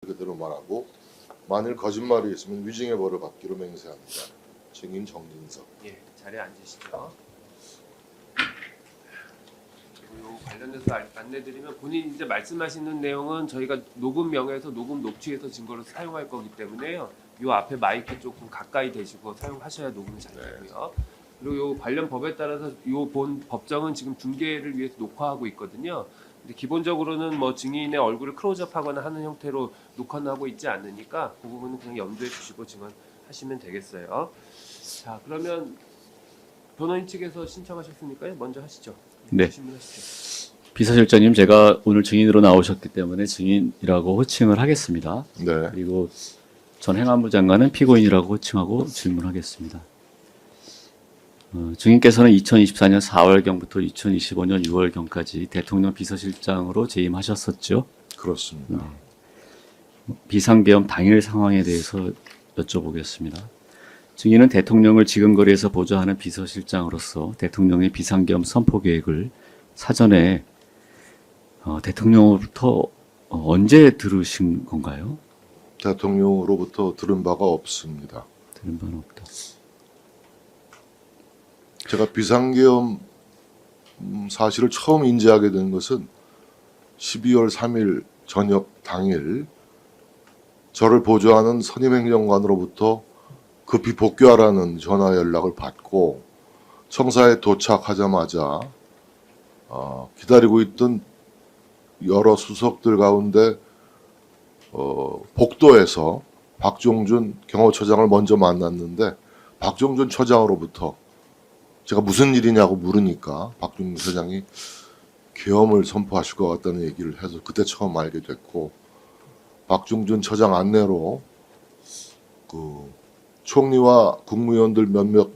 그대로 말하고 만일 거짓말이 있으면 위증의 벌을 받기로 맹세합니다. 증인 정진석. 예, 자리에 앉으시죠. 그리고 요 관련해서 안내드리면 본인 이제 말씀하시는 내용은 저희가 녹음 명에서 녹음 녹취해서 증거로 사용할 거기 때문에요. 요 앞에 마이크 조금 가까이 대시고 사용하셔야 녹음이 잘 되고요. 그리고 요 관련 법에 따라서 요 본 법정은 지금 중계를 위해서 녹화하고 있거든요. 근데 기본적으로는 뭐 증인의 얼굴을 클로즈업하거나 하는 형태로 녹화는 하고 있지 않으니까 그 부분은 그냥 염두해 주시고 증언하시면 되겠어요. 자, 그러면 변호인 측에서 신청하셨으니까요. 먼저 하시죠. 네. 질문하시죠. 비서실장님, 제가 오늘 증인으로 나오셨기 때문에 증인이라고 호칭을 하겠습니다. 네. 그리고 전 행안부 장관은 피고인이라고 호칭하고 질문하겠습니다. 증인께서는 2024년 4월경부터 2025년 6월경까지 대통령 비서실장으로 재임하셨었죠. 그렇습니다. 비상계엄 당일 상황에 대해서 여쭤보겠습니다. 증인은 대통령을 지근거리에서 보좌하는 비서실장으로서 대통령의 비상계엄 선포 계획을 사전에 대통령으로부터 언제 들으신 건가요? 대통령으로부터 들은 바가 없습니다. 들은 바는 없다. 제가 비상계엄 사실을 처음 인지하게 된 것은 12월 3일 저녁 당일 저를 보좌하는 선임행정관으로부터 급히 복귀하라는 전화 연락을 받고 청사에 도착하자마자 기다리고 있던 여러 수석들 가운데 복도에서 박종준 경호처장을 먼저 만났는데 박종준 처장으로부터 제가 무슨 일이냐고 물으니까 박종준 처장이 계엄을 선포하실 것 같다는 얘기를 해서 그때 처음 알게 됐고 박종준 처장 안내로 그 총리와 국무위원들 몇몇이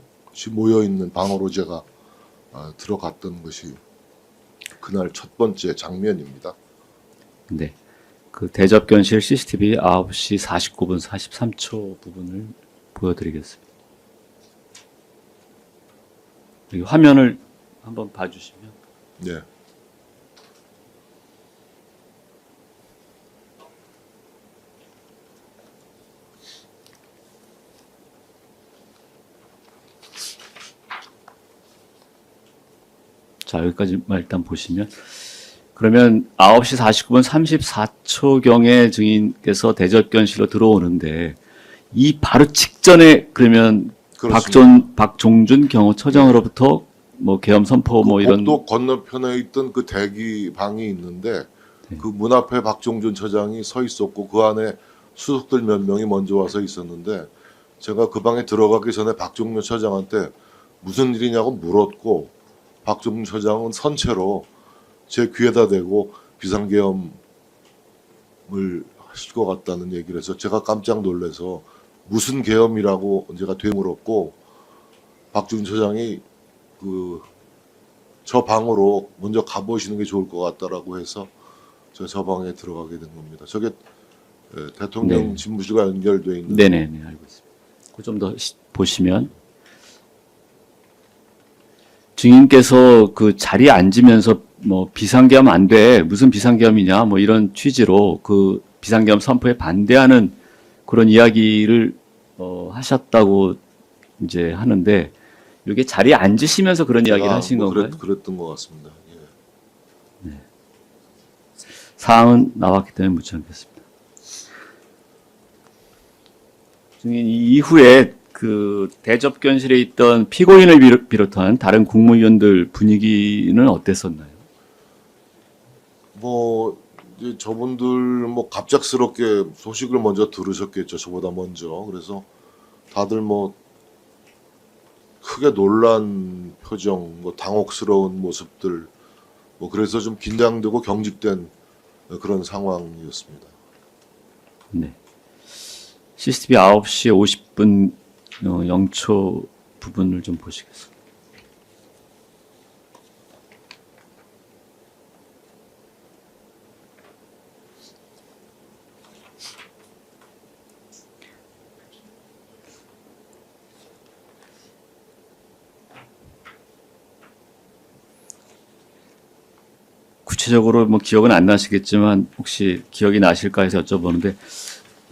모여 있는 방으로 제가 들어갔던 것이 그날 첫 번째 장면입니다. 네. 그 대접견실 CCTV 9시 49분 43초 부분을 보여드리겠습니다. 여기 화면을 한번 봐주시면. 네. 자, 여기까지만 일단 보시면. 그러면 9시 49분 34초경에 증인께서 대접견실로 들어오는데 이 바로 직전에 그러면 박종준 경호처장으로부터 뭐 계엄 선포 뭐 이런 복도 건너편에 있던 그 대기 방이 있는데 그 문 앞에 박종준 처장이 서 있었고 그 안에 수석들 몇 명이 먼저 와서 있었는데 제가 그 방에 들어가기 전에 박종준 처장한테 무슨 일이냐고 물었고 박종준 처장은 선체로 제 귀에다 대고 비상계엄을 하실 것 같다는 얘기를 해서 제가 깜짝 놀라서 무슨 계엄이라고 제가 되물었고 박종준 처장이 저 방으로 먼저 가보시는 게 좋을 것 같다라고 해서 저 방에 들어가게 된 겁니다. 저게 대통령 네. 집무실과 연결되어 있는. 네네네, 알고 있습니다. 그 좀 더 보시면 증인께서 그 자리에 앉으면서 뭐 비상계엄 안 돼, 무슨 비상계엄이냐 뭐 이런 취지로 그 비상계엄 선포에 반대하는 그런 이야기를 하셨다고 이제 하는데 이게 자리에 앉으시면서 그런 이야기를 하신 건가요? 그랬던 것 같습니다. 예. 사항은 나왔기 때문에 묻지 않겠습니다. 증인 이후에 그 대접견실에 있던 피고인을 비롯한 다른 국무위원들 분위기는 어땠었나요? 뭐 이제 저분들 뭐 갑작스럽게 소식을 먼저 들으셨겠죠. 저보다 먼저. 그래서 다들 뭐 크게 놀란 표정, 뭐 당혹스러운 모습들, 뭐 그래서 좀 긴장되고 경직된 그런 상황이었습니다. 네. CCTV 9시 50분 0초 부분을 좀 보시겠습니다. 구체적으로 뭐 기억은 안 나시겠지만 혹시 기억이 나실까 해서 여쭤보는데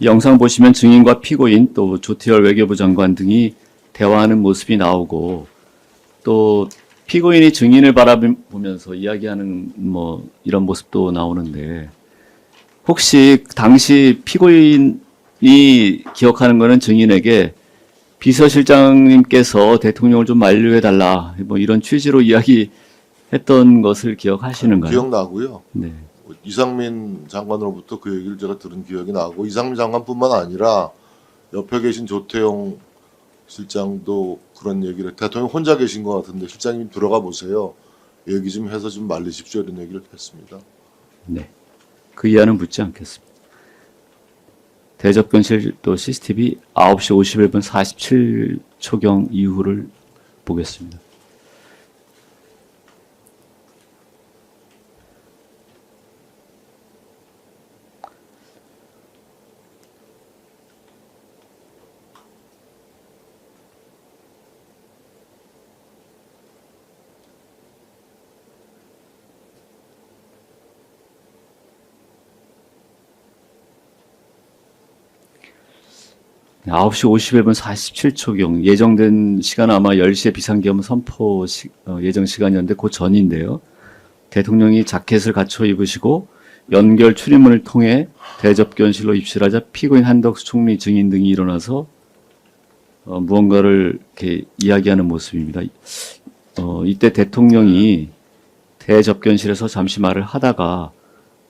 이 영상 보시면 증인과 피고인 또 조태열 외교부 장관 등이 대화하는 모습이 나오고 또 피고인이 증인을 바라보면서 이야기하는 뭐 이런 모습도 나오는데 혹시 당시 피고인이 기억하는 거는 증인에게 비서실장님께서 대통령을 좀 만류해달라 뭐 이런 취지로 이야기했던 것을 기억하시는가요? 기억나고요. 네. 이상민 장관으로부터 그 얘기를 제가 들은 기억이 나고 이상민 장관뿐만 아니라 옆에 계신 조태용 실장도 그런 얘기를 대통령 혼자 계신 것 같은데 실장님 들어가 보세요. 얘기 좀 해서 좀 말리십시오 이런 얘기를 했습니다. 네. 그 이하는 묻지 않겠습니다. 대접견실 또 CCTV 9시 51분 47초경 이후를 보겠습니다. 네, 9시 51분 47초경 예정된 시간 아마 10시에 비상계엄 선포 예정 시간이었는데 그 전인데요. 대통령이 자켓을 갖춰 입으시고 연결 출입문을 통해 대접견실로 입실하자 피고인 한덕수 총리 증인 등이 일어나서 무언가를 이렇게 이야기하는 모습입니다. 이때 대통령이 대접견실에서 잠시 말을 하다가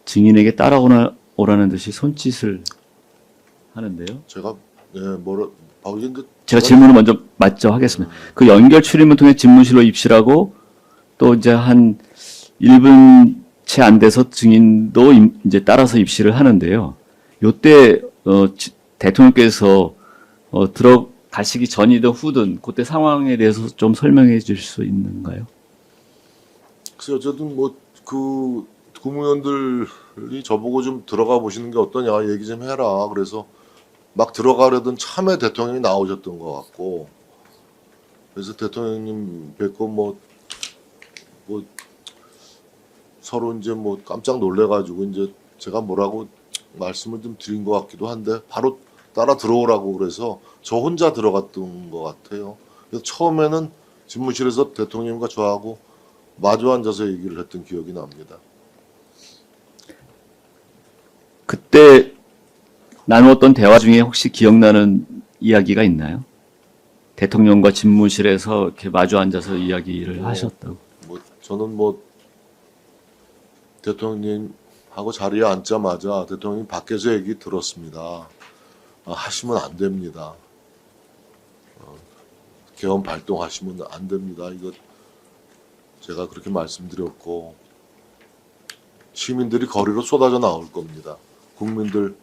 증인에게 따라오라는 듯이 손짓을 하는데요. 제가 뭐라 근데 제가 질문을 먼저 맞죠 하겠습니다. 그 연결 출입문 통해 집무실로 입실하고 또 이제 한 1분 채 안 돼서 증인도 이제 따라서 입실을 하는데요. 요때 대통령께서 들어가시기 전이든 후든 그때 상황에 대해서 좀 설명해 주실 수 있는가요? 그래서 어쨌든 뭐 그 국무위원들이 저보고 좀 들어가 보시는 게 어떠냐 얘기 좀 해라. 그래서 막 들어가려던 참에 대통령이 나오셨던 것 같고 그래서 대통령님 뵙고 뭐 서로 이제 뭐 깜짝 놀래가지고 이제 제가 뭐라고 말씀을 좀 드린 것 같기도 한데 바로 따라 들어오라고 그래서 저 혼자 들어갔던 것 같아요. 그래서 처음에는 집무실에서 대통령과 저하고 마주 앉아서 얘기를 했던 기억이 납니다. 그때 나누었던 대화 중에 혹시 기억나는 이야기가 있나요? 대통령과 집무실에서 이렇게 마주 앉아서 이야기를 하셨다고. 저는 대통령님하고 자리에 앉자마자 대통령님 밖에서 얘기 들었습니다. 하시면 안 됩니다. 계엄 발동하시면 안 됩니다. 이거 제가 그렇게 말씀드렸고 시민들이 거리로 쏟아져 나올 겁니다. 국민들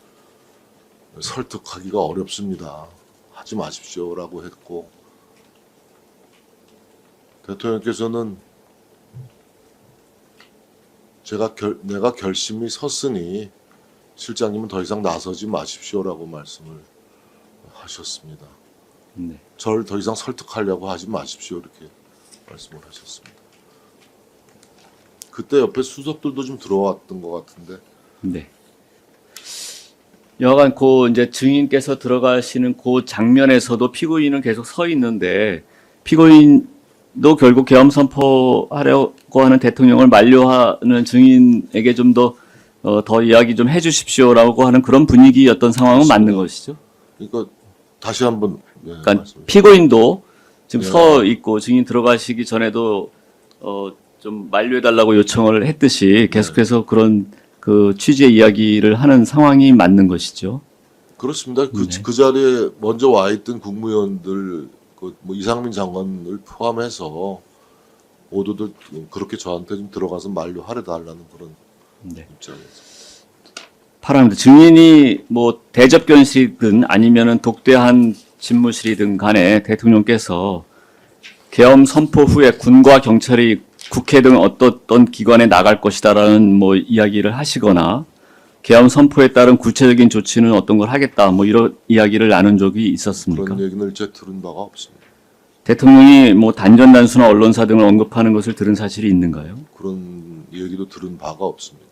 설득하기가 어렵습니다. 하지 마십시오라고 했고 대통령께서는 내가 결심이 섰으니 실장님은 더 이상 나서지 마십시오라고 말씀을 하셨습니다. 네. 저를 더 이상 설득하려고 하지 마십시오 이렇게 말씀을 하셨습니다. 그때 옆에 수석들도 좀 들어왔던 것 같은데 네. 여하간 이제 증인께서 들어가시는 그 장면에서도 피고인은 계속 서 있는데 피고인도 결국 계엄 선포하려고 하는 대통령을 만류하는 증인에게 좀 더 이야기 좀 해주십시오라고 하는 그런 분위기였던 상황은 맞는 것이죠. 그러니까 다시 한번 그러니까 말씀해 피고인도 지금 네. 서 있고 증인 들어가시기 전에도 좀 만류해달라고 요청을 했듯이 계속해서 그런 그 취지의 이야기를 하는 상황이 맞는 것이죠. 그렇습니다. 네. 그 자리에 먼저 와 있던 국무위원들 이상민 장관을 포함해서 모두들 그렇게 저한테 좀 들어가서 만류하려 달라는 그런 네. 입장이었습니다. 파랍니다. 증인이 뭐 대접견실이든 아니면은 독대한 집무실이든 간에 대통령께서 계엄 선포 후에 군과 경찰이 국회 등 어떤 기관에 나갈 것이다라는 뭐 이야기를 하시거나 계엄 선포에 따른 구체적인 조치는 어떤 걸 하겠다 뭐 이런 이야기를 나눈 적이 있었습니까? 그런 얘기는 제 들은 바가 없습니다. 대통령이 뭐 단전단수나 언론사 등을 언급하는 것을 들은 사실이 있는가요? 그런 얘기도 들은 바가 없습니다.